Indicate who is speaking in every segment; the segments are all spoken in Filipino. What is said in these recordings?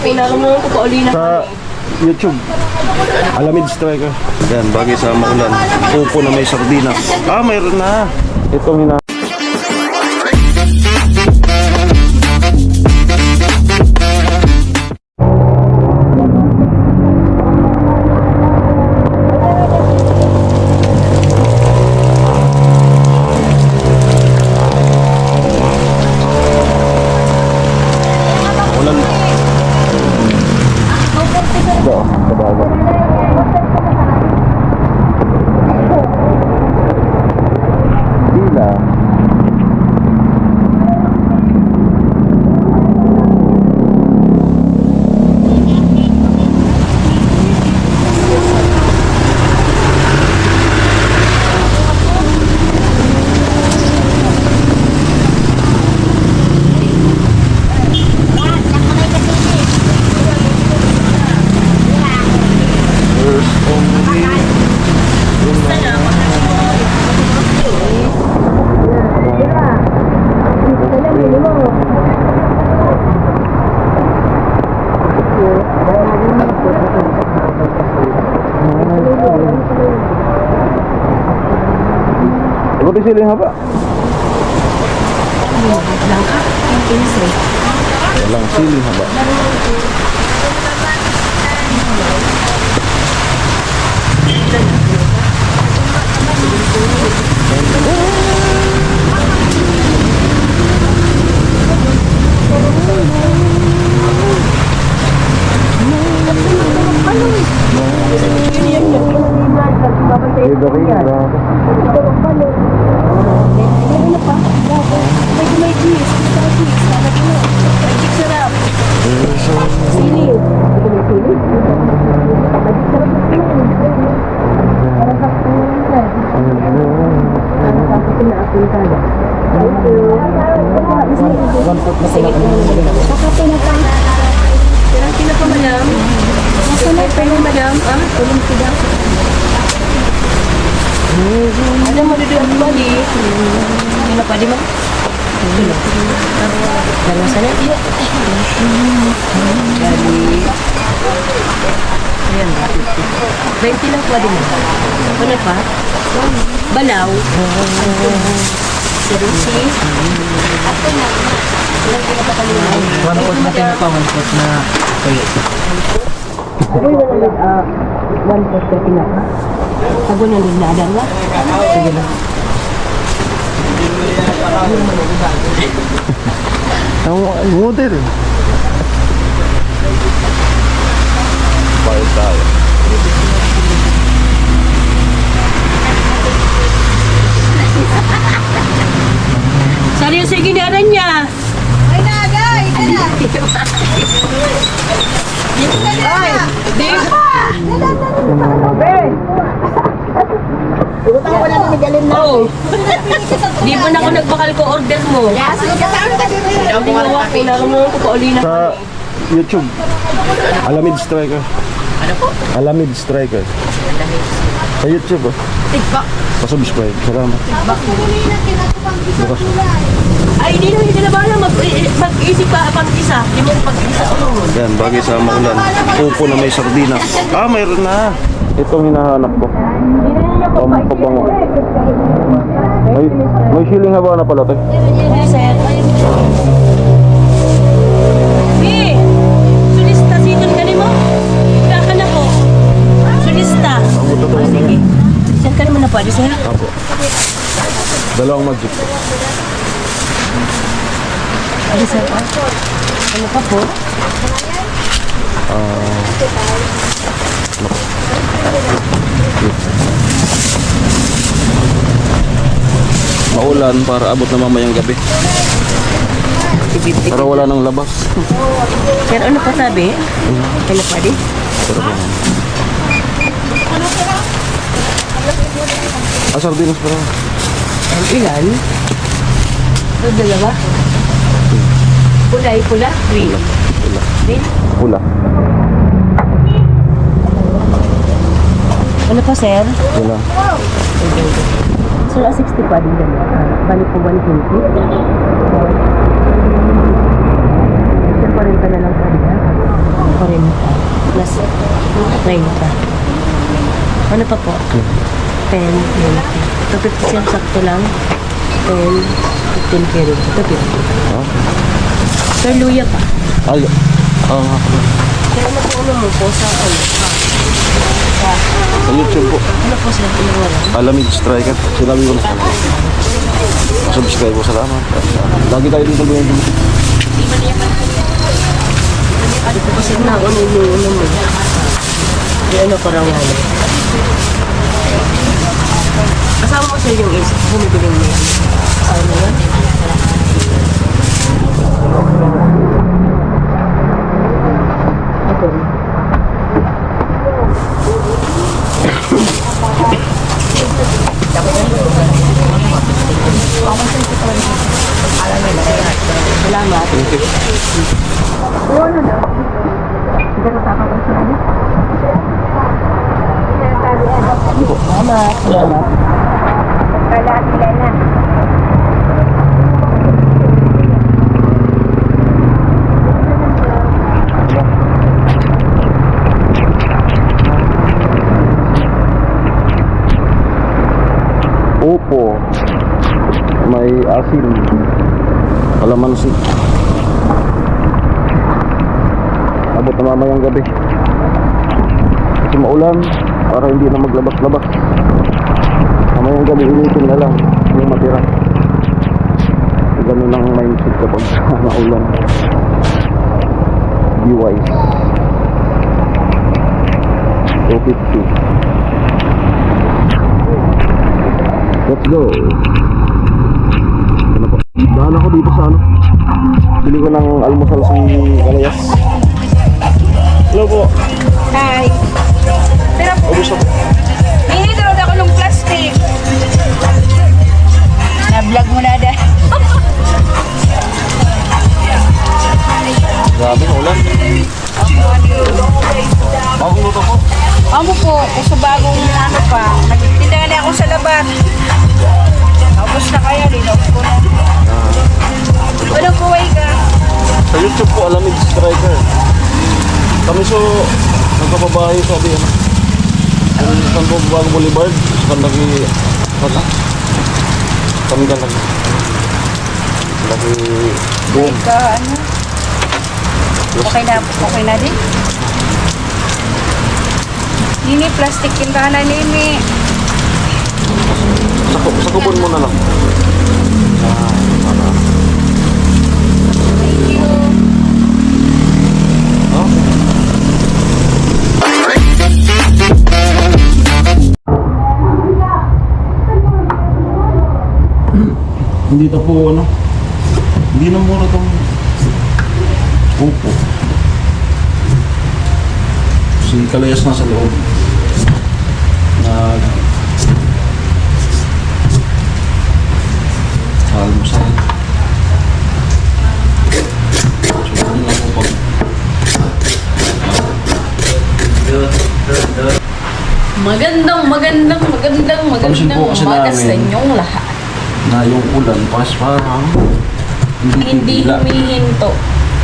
Speaker 1: Naramdaman ko pa uli na.
Speaker 2: Sa YouTube. Alamid Striker. Yan, bagay sa maulan. Upo na may sardinas. Ah, mayroon na. Itong hina. Ulan. Ito, kabagan. Dila. Buti sila yung haba. Walang siling haba.
Speaker 1: Ada mau duduk kembali. Kenapa di mana? Dalam sana dia. Dari yan. 20 lang po din. Kenapa? Balaw. Serusi. Apa na? Ilang pinapakalimutan.
Speaker 3: One pot na tayo pa, one pot na kayo.
Speaker 1: Uy, one pot na pinapa. Sago na din na adarwa.
Speaker 3: Sige lang.
Speaker 2: Ang model. Bayad tayo.
Speaker 1: Seryoso yung ginaran niya.
Speaker 4: Ay, nagay!
Speaker 1: Ay, di ba?
Speaker 4: Utang ko na namigalin na.
Speaker 1: Oo. Di ba na ako nagbakal ko order mo?
Speaker 4: Kasama ka din rin.
Speaker 1: Tinawa ko, naramdaman ko pa uli na.
Speaker 2: Sa YouTube. Alamid Striker.
Speaker 3: Ano po?
Speaker 2: Alamid Striker. Sa YouTube. Oh.
Speaker 1: Tigpa.
Speaker 2: Pasubscribe. Salamat. Bukas.
Speaker 1: Ay, hindi na ba na mag-isip pa pag-isa? Hindi mo pag-isa.
Speaker 2: Yan, bagay sa maulan. Upo na may sardinas. Ah, mayroon na. Itong hinahanap ko. Pampabango. May siling haba na pala ito.
Speaker 1: Hey, sulista, siton ka mo? Wala ka na po. Sulista. Sige. Saan ka naman na pwede, sir?
Speaker 2: Apo. Dalawang magic.
Speaker 1: Ano, sir? Ano pa po?
Speaker 2: Maulan para abot na mamayang gabi. Para wala nang labas.
Speaker 1: Sir, ano pa sabi? Ano pwede?
Speaker 2: Sardinas pa lang.
Speaker 1: Ilan? Ito, dalawa? Pula? Green?
Speaker 2: Pula.
Speaker 1: Green?
Speaker 2: Pula.
Speaker 1: Ano pa, sir?
Speaker 2: Wala.
Speaker 1: Sir, 60 pa din dalawa. Balik po 120. Sir, 40 na lang pa din. Ano pa po? 10, 20. Ito 50 siya, sakto lang. 10, 15 kilo. Ito 50. Sir, luya pa.
Speaker 2: Ay, nga pala.
Speaker 1: Kaya ano po mo po sa ano?
Speaker 2: Sa YouTube po.
Speaker 1: Ano po sir? Ano wala?
Speaker 2: Alamid Striker. Sinabi ko na sa kanila. Subscribe po, salamat. Lagi tayo dito ba yung
Speaker 1: Ano po sir na? Ano mo? Yung ano ko raw nga. Kasama mo sir yung is. Bumibili mo yan. Kasama mo yan? Ito. Salamat. Salamat. Salamat.
Speaker 4: Kala na.
Speaker 2: Opo. May asin. Kalamansi. Abot na mamayang gabi. Kasi maulan. Para hindi na maglabas-labas. Mamayang gabi initin na lang yung matira. Ganun ang mindset kapag maulan. Be wise. 250. Let's go. Ano po? Daan ako dito sa ano. Bili ko ng almusal si Kalayas. Hello po.
Speaker 4: Hi. Pero po,
Speaker 2: Ubus ako.
Speaker 4: hinidrod ako ng plastic. Na-vlog mo na dahil.
Speaker 2: Grabe na ulan. Bagong luto po.
Speaker 4: Amo po, kung sa bagong ano pa, nagtinda na ako sa laban. Tapos na kaya, linob ko na. Ano po, ka?
Speaker 2: Sa YouTube po, Alamid Striker. Kami so, nagkapabahay sa di ano. Saan po Bagong Boulevard? Sa kandang ano? Kami kandang lagi boom.
Speaker 4: Ka, ano? Okay na din? Nini, plastic yung kahanan nini.
Speaker 2: Sa kubon mo na lang.
Speaker 4: Thank you.
Speaker 2: Oh? Hindi na po ano. Hindi na mura tong upo. Si Kalayas na sa loob. Almusal. So, ano lang po pag
Speaker 1: Magandang
Speaker 2: Pansin po kasi
Speaker 1: umaga sa
Speaker 2: namin.
Speaker 1: inyong lahat.
Speaker 2: na yung ulan parang
Speaker 1: Hindi
Speaker 2: pipila.
Speaker 1: humihinto.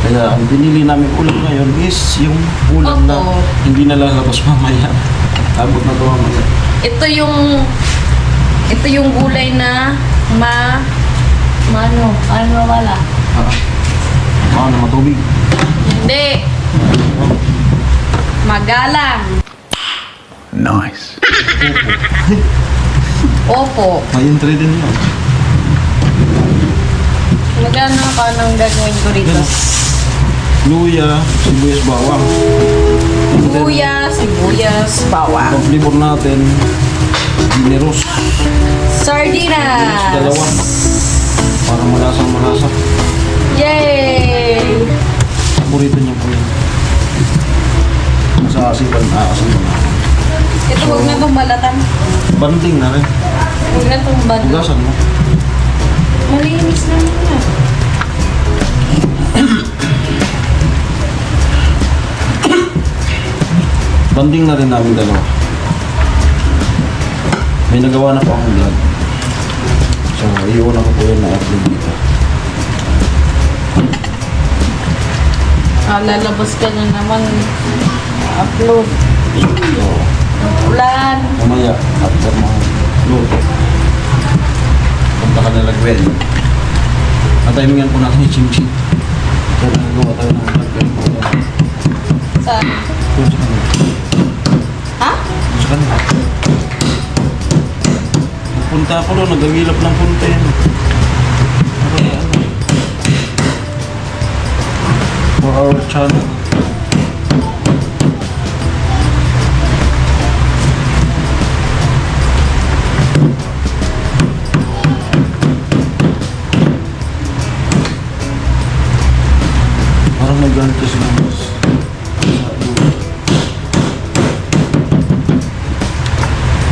Speaker 2: Kaya ang binili namin ulam ngayon is yung ulam na
Speaker 1: Opo.
Speaker 2: hindi na lalabas mamaya. Abot na to mamaya.
Speaker 1: Ito yung gulay na ano wala.
Speaker 2: Na matubig.
Speaker 1: Hindi. Magalang.
Speaker 5: Nice.
Speaker 1: Opo.
Speaker 2: May entry din yun.
Speaker 1: Magano ka nang gagawin ko rito?
Speaker 2: Luya, sibuyas, bawang.
Speaker 1: Luya, sibuyas, bawang.
Speaker 2: Ang flavor natin, gineros.
Speaker 1: Sardinas.
Speaker 2: Dalawa. Para malasa.
Speaker 1: Yay!
Speaker 2: Paborito niya po yun. Sa asipan, asin na.
Speaker 1: Ito huwag na itong balatan.
Speaker 2: Banding na rin.
Speaker 1: Huwag na itong balatan.
Speaker 2: Hugasan mo.
Speaker 1: Malinis na muna.
Speaker 2: Banding na rin namin dalawa. May nagawa na po akong vlog. So, iiwan ko po yun na upload dito.
Speaker 1: Lalabas ka na naman. Upload.
Speaker 2: So,
Speaker 4: Ulan.
Speaker 2: mamaya, after mo luto, punta ka na Lagwen. Natimingan po natin yung chim-chim. So, nagawa tayo ng Lagwen.
Speaker 4: Saan?
Speaker 2: Doon sa kanila.
Speaker 4: Ha?
Speaker 2: Doon sa kanila. Punta ako doon, nagagilap ng punta yan. Kaya ano? For our channel. Parang nag-galit kasi ng boss.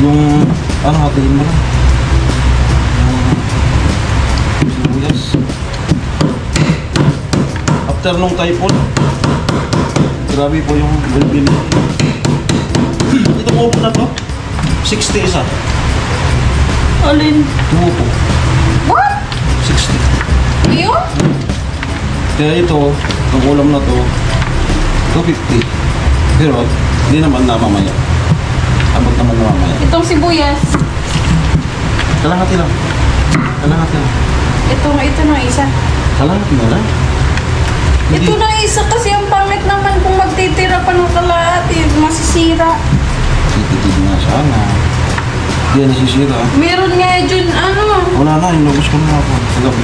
Speaker 2: Yung, ano, hatiin mo lang. Yung sibuyas. After nung typhoon, grabe po yung bilbil. Ito po na to, 60 isa.
Speaker 4: Alin?
Speaker 2: Tumupo,
Speaker 4: What?
Speaker 2: 60.
Speaker 4: Yun?
Speaker 2: Kaya ito, ang ulam na to, 250. Pero, hindi naman na mamaya. Abot naman na mamaya.
Speaker 4: Itong sibuyas.
Speaker 2: Kalahati lang. Kalahati lang.
Speaker 4: Ito na isa.
Speaker 2: Kalahati na lang.
Speaker 4: Ito na isa kasi ang pangit naman kung magtitira pa ng kalahati. Masisira.
Speaker 2: Tititid nga sana. Hindi yan nasisira.
Speaker 4: Meron nga dyan, ano.
Speaker 2: Wala na, inubos ko na ako. Kagabi.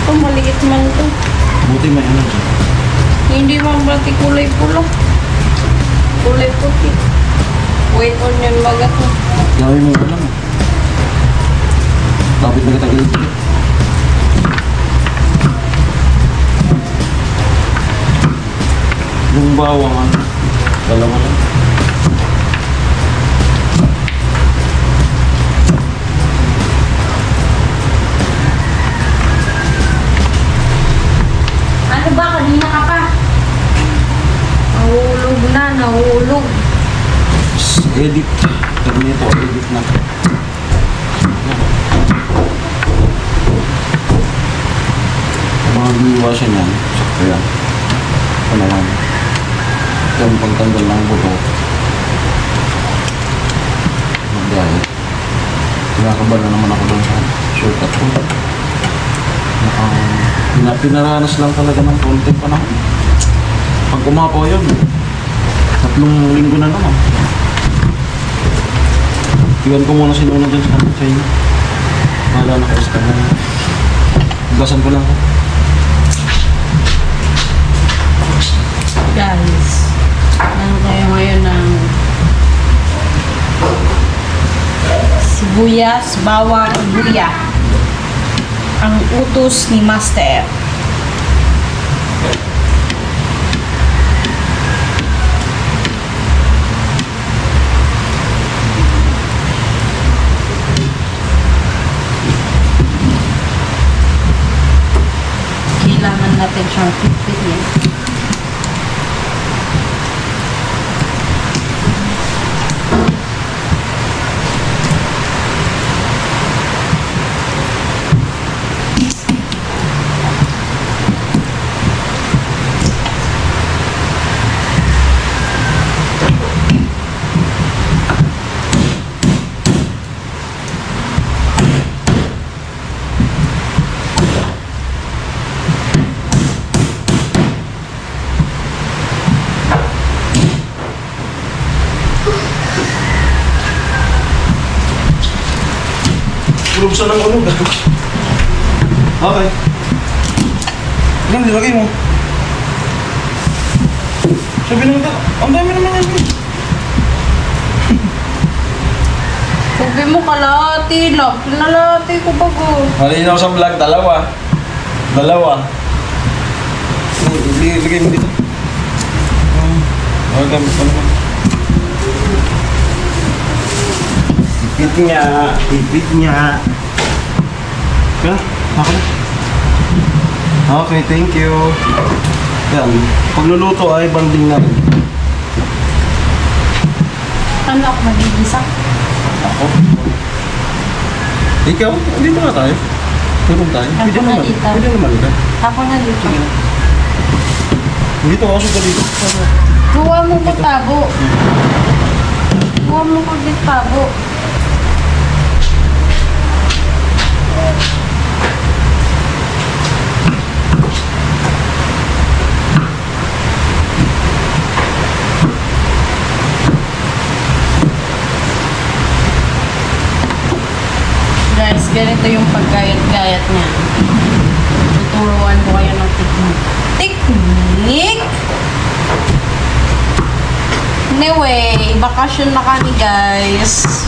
Speaker 4: Ito, maliit man to.
Speaker 2: Buti may ano dyan.
Speaker 4: Hindi man pati kulay pula. Kulay puti. Wait onion baga to.
Speaker 2: Gawin mo ulam eh. Kapit na kitagilid. Yung bawang ano, dalawa lang.
Speaker 4: Ano ba? Kanina ka pa. Nahulog na, nahulog.
Speaker 2: Edit. Terminator, edit na. Mga biniwasan yan, sakto yan. Ito na yan. Ito yung pagtanggal ng buto. Mag-diet. Kinakaban na naman ako doon sa shortcut ko. Pinaranas lang talaga ng konti pa naman. Pag umapaw yun, 3 linggo na naman. Iwan ko muna sinuna dyan sa inyo. Mahala na kayo sa kanya. Gasan ko lang.
Speaker 4: Guys, ano kayo ngayon ng sibuyas, bawang, luya. Ang utos ni Master. Kailangan natin siyang pipiliin.
Speaker 2: Lubsan ng ulog. Okay. Ilan nilagay mo? Sabi naman ka, ang dami naman yan.
Speaker 4: Sabi mo kalahati lang. Pinalahati ko bago.
Speaker 2: Malinaw sa vlog, dalawa. Ilagay mo dito. Okay, gamit pa naman. Ipit niya. Yan, ako na. Okay, thank you. Yan, pagluluto ay banding na rin.
Speaker 4: Ano ako magigisa?
Speaker 2: Ako. Ikaw, dito nga tayo. Tulong tayo. Pwede
Speaker 1: Ako
Speaker 2: naman.
Speaker 1: na dito.
Speaker 2: Pwede naman ka.
Speaker 1: Ako na dito.
Speaker 2: Dito ako sa dito.
Speaker 1: Kuha mo ko tabo. Kuha mo ko din tabo. Guys, ganito yung paggayat-gayat niya. Tuturuan ko kayo ng technique. Anyway, bakasyon na kami guys.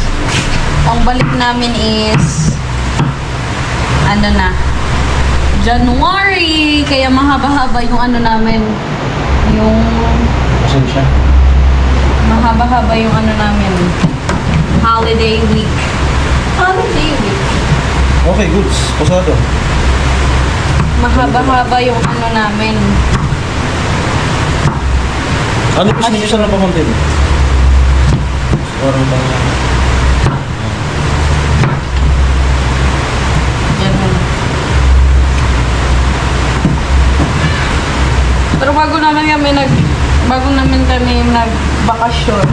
Speaker 1: Ang balik namin is ano na, January. Kaya mahaba-haba yung ano namin. Yung
Speaker 2: Pasensya.
Speaker 1: mahaba-haba yung ano namin. Holiday week. Holiday week.
Speaker 2: Okay, goods. Pasado.
Speaker 1: Mahaba-haba yung ano namin.
Speaker 2: Ano yung gusto niyo sa napakontin? Parang bang...
Speaker 1: Ganun. Pero bago namin kami nagbakasyon,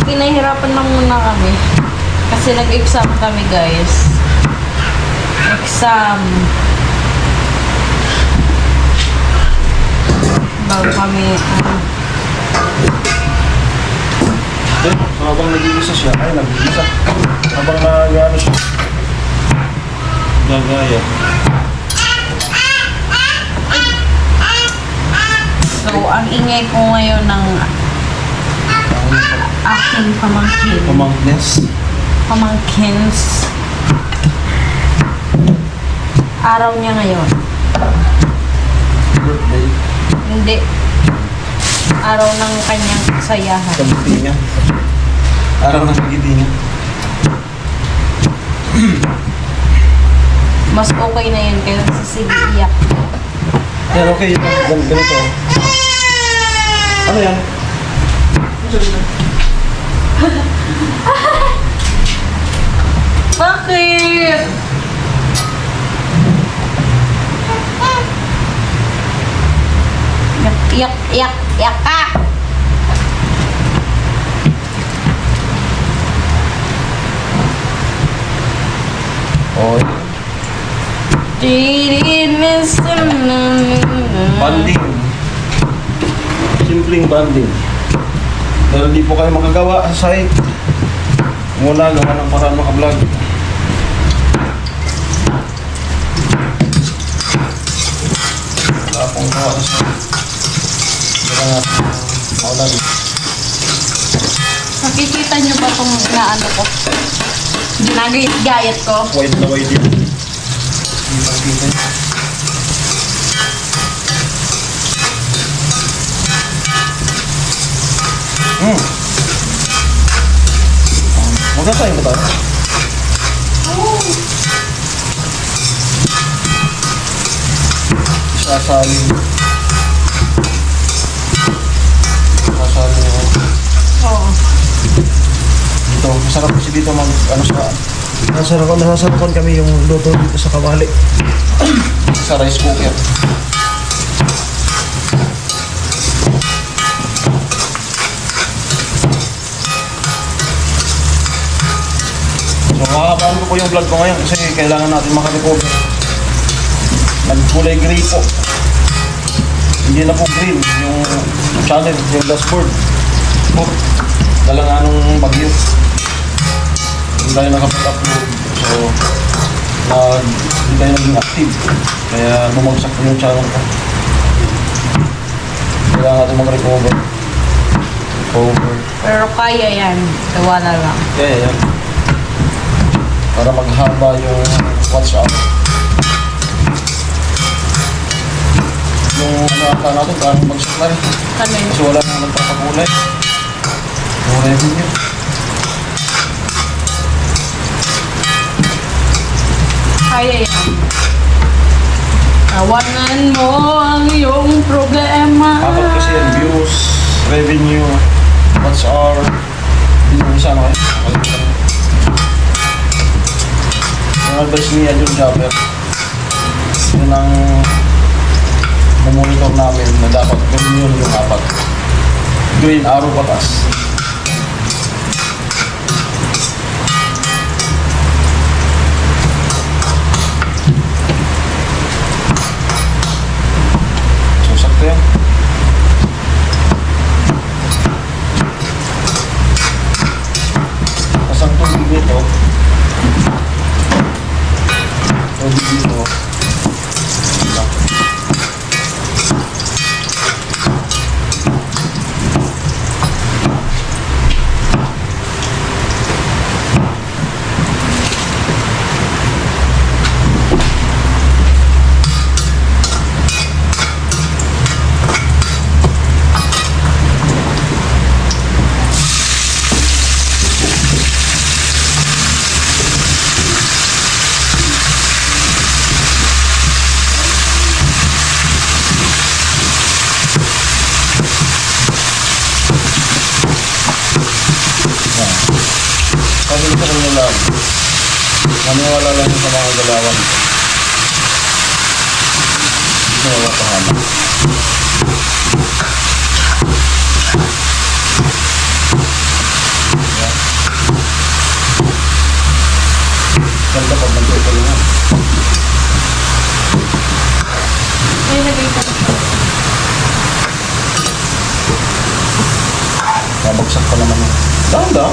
Speaker 1: pinahirapan lang muna kami. Kasi nag-exam kami guys. Exam. Bago kami,
Speaker 2: Eh, habang nag-iisa siya, ay nag-iisa. Habang nag-ano siya. Gagaya.
Speaker 1: so ang ingay ko ngayon ng aking pamangkins. Araw niya ngayon.
Speaker 2: Birthday.
Speaker 1: Hindi. Araw ng kanyang kasayahan.
Speaker 2: Kagitingan. Araw ng kagitingan.
Speaker 1: Mas okay na yun kaya sige iyak.
Speaker 2: Yan, okay. Ganito. Ano yan?
Speaker 1: Bakit? Iyak ka!
Speaker 2: Oh, banding. Simpleng banding. Pero di po kayo makagawa sa site. Muna gawa ng paraan maka-vlog. Wala pong gawa sa site. Kaya nga, maulan.
Speaker 1: Nakikita niyo ba itong inaano ko? Ginagayat ko?
Speaker 2: Wide na wide yun. Hindi makikita yun. Magkakain ba tayo? Sasalin. Sasalin ako.
Speaker 1: Oo.
Speaker 2: Dito, masarap kasi dito ano sa... Nasasarapan kami yung luto dito sa kawali. Sa rice cooker. So, makakapaan ko po yung vlog ko ngayon kasi kailangan natin makarecover. Nagkulay gray po. Hindi na po green yung channel, yung dashboard. Po, dala nga nung bagyo. Hindi tayo nakapag-upload. So, hindi tayo naging active. Kaya bumagsak po yung channel ko. Kailangan natin mag-recover. Recover.
Speaker 1: Pero kaya yan. Wala lang.
Speaker 2: Kaya yan. Para maghaba yung watch out. Yung ata natin, paano mag-supply.
Speaker 1: Ano yun?
Speaker 2: Kasi wala nang nagpapakulay. Yung revenue.
Speaker 1: Kaya yan. Tawanan mo ang iyong problema.
Speaker 2: Apat kasi yan, views, revenue, watch hour. Hindi mo isa ano kayo. advice ni Adjon Japper. Yun ang monitor namin na dapat gawin yun yung apat. Green arrow patas. So, sakto yan. Tapos ang tubig nito, tubig nito, sabi ko sa kanya lang, maniwala lang sa mga galawan. Hindi na wakahaman. Ganda pag nagtutulungan.
Speaker 4: Ay, lagay ko.
Speaker 2: Babagsak pa naman yun. Danda.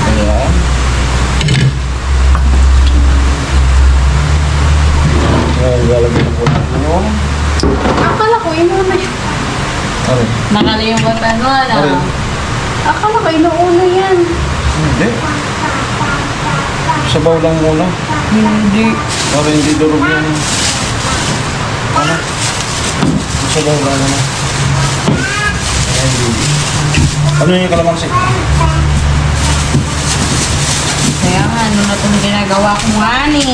Speaker 2: Ayan. Ayan, lalagyan po natin yung...
Speaker 4: Akala ko, inuuna yan.
Speaker 2: Aray.
Speaker 1: Nakalimutan mo na.
Speaker 2: Aray.
Speaker 4: Akala ko, inuuna yan.
Speaker 2: Hindi. Sabaw lang muna. Hindi. Para hindi durog yung... Ano? Sabaw lang muna. Ayan, hindi. Ano yung kalamansi?
Speaker 4: Kaya nga, ano na itong ginagawa ko nga ni.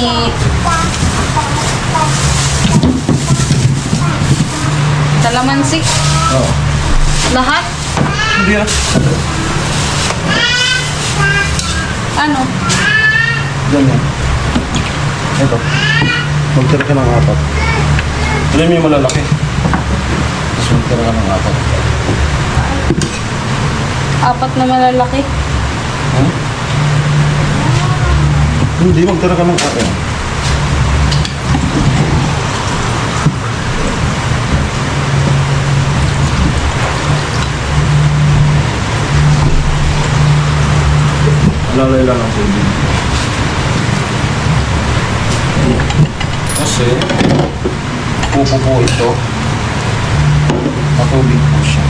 Speaker 4: Kalamansi.
Speaker 2: Oo.
Speaker 4: Lahat.
Speaker 2: Hindi ah.
Speaker 4: Ano?
Speaker 2: Ganyan. Ito. Magtira ka ng apat. Alam mo yung malalaki. Tapos magtira ka ng apat.
Speaker 4: Apat na malalaki.
Speaker 2: Hmm? Hindi, magtira ka ng apat. Lalay lang ang tubig. Kasi, pupo po ito. Matubig po siya.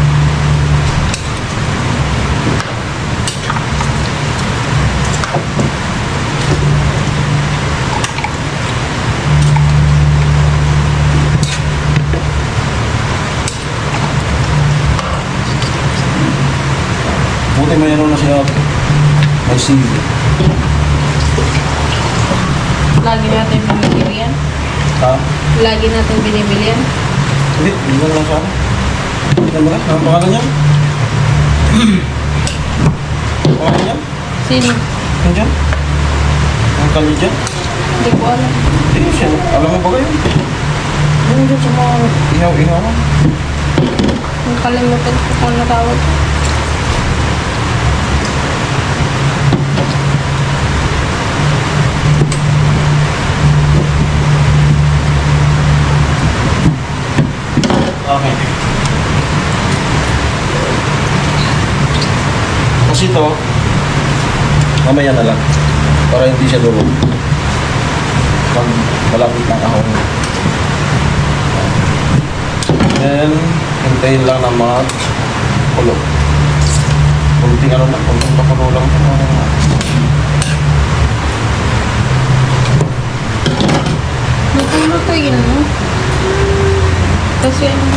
Speaker 2: Buti mayroon na siya. May sili.
Speaker 4: Lagi natin binibili yan.
Speaker 2: Ha?
Speaker 4: Lagi natin binibili yan.
Speaker 2: Hindi, hindi lang sa akin. Hindi mo na. Ang pangalan niya? Pangalan niya?
Speaker 4: Sino?
Speaker 2: Nandiyan? Ang kali dyan?
Speaker 4: Hindi ko alam.
Speaker 2: Hindi siya. Alam mo ba kayo? Yung dyan sa mga ihaw-ihaw.
Speaker 4: Nakalimutan ko kung ano tawag.
Speaker 2: Okay. Kasi ito, mamaya na lang. Para hindi siya durog. Pag malapit ng ahon. Then, hintayin lang na kulo. Kunting ano lang, kunting pakulo lang.
Speaker 4: Luto-lutuin mo. Kasi ano,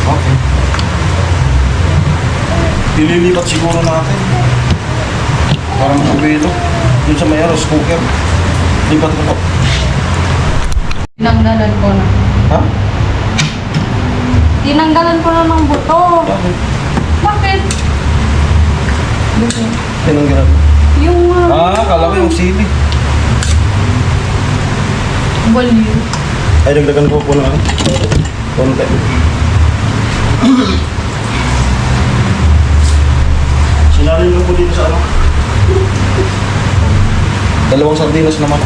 Speaker 2: Okay. Ililipat siguro natin. Para makabilo. Doon sa may rice cooker. Lipat ko po.
Speaker 4: pinanggalan ko na.
Speaker 2: Ha?
Speaker 4: Tinanggalan ko na ng buto.
Speaker 2: Bakit?
Speaker 4: Bakit?
Speaker 2: Tinanggalan.
Speaker 4: Yung
Speaker 2: Kala ko yung sili.
Speaker 4: baliw.
Speaker 2: Ay, dagdagan ko po na ano. Konti. Sinalin ko po dito sa ano. 2 sardinas naman.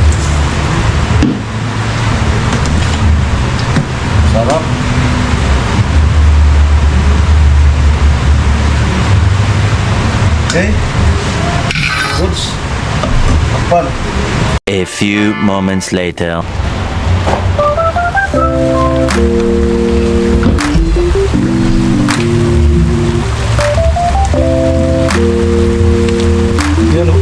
Speaker 2: Sarap. Okay. Goods. Takpan.
Speaker 6: A few moments later.
Speaker 2: Yun o.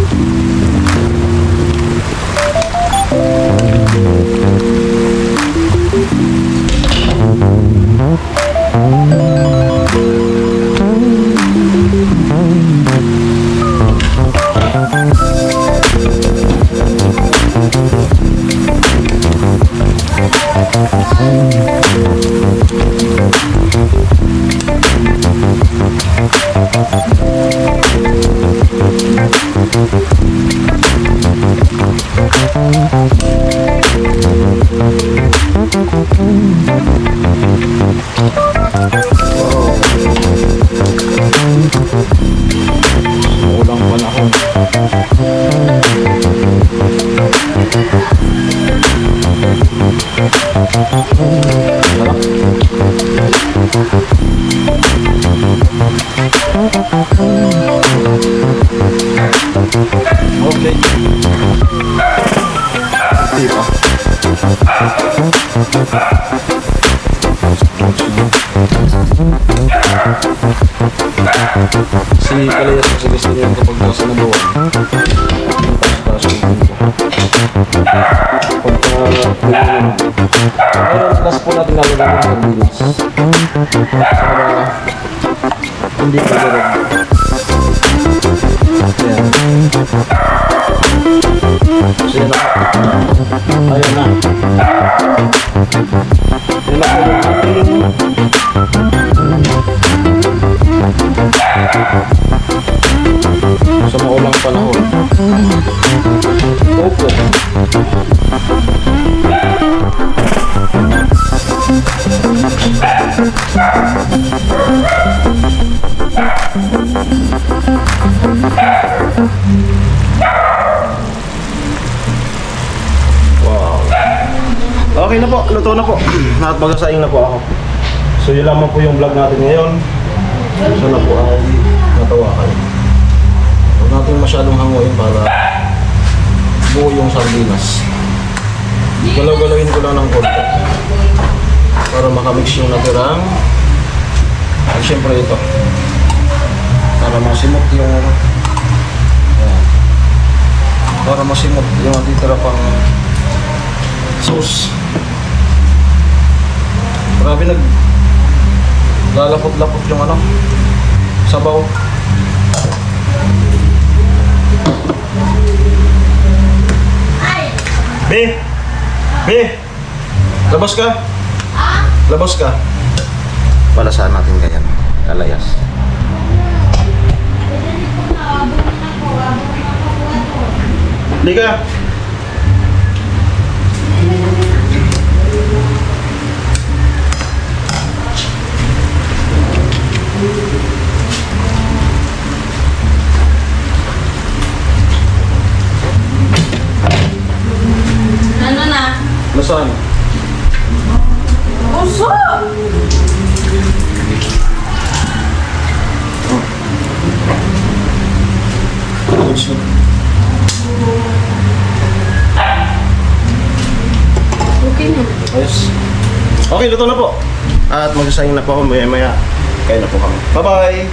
Speaker 2: Ulang pa na ako. Okay. Diba? Si Kalayas kasi gusto niya kapag nasa nabawan. Tapos ngayon, last po natin lalagyan ng sardinas. Para hindi pa larag. Ayan. So yan na. Ayun na. Nilagyan natin sa maulang panahon. Opo. Wow. Okay na po, luto na po. At magasaing na po ako. So yun lamang po yung vlog natin ngayon. Sana po ay natawa kayo. Huwag natin masyadong hanguin para buo yung sardinas. Galaw-galawin ko lang ng konti para makamix yung natirang. At syempre ito, para masimot yung ayan, para masimot yung natitira pang sauce. Grabe lalapot-lapot yung ano, sabaw. Be! Labas ka? Labas ka? Palasahan natin ganyan, Kalayas. Hindi ka?
Speaker 4: Ano na?
Speaker 2: Nasaan?
Speaker 4: Puso! Okay na.
Speaker 2: Ayos. Okay, luto na po. At magsasayang na po ako maya-maya. Kaya na po kami. Bye-bye!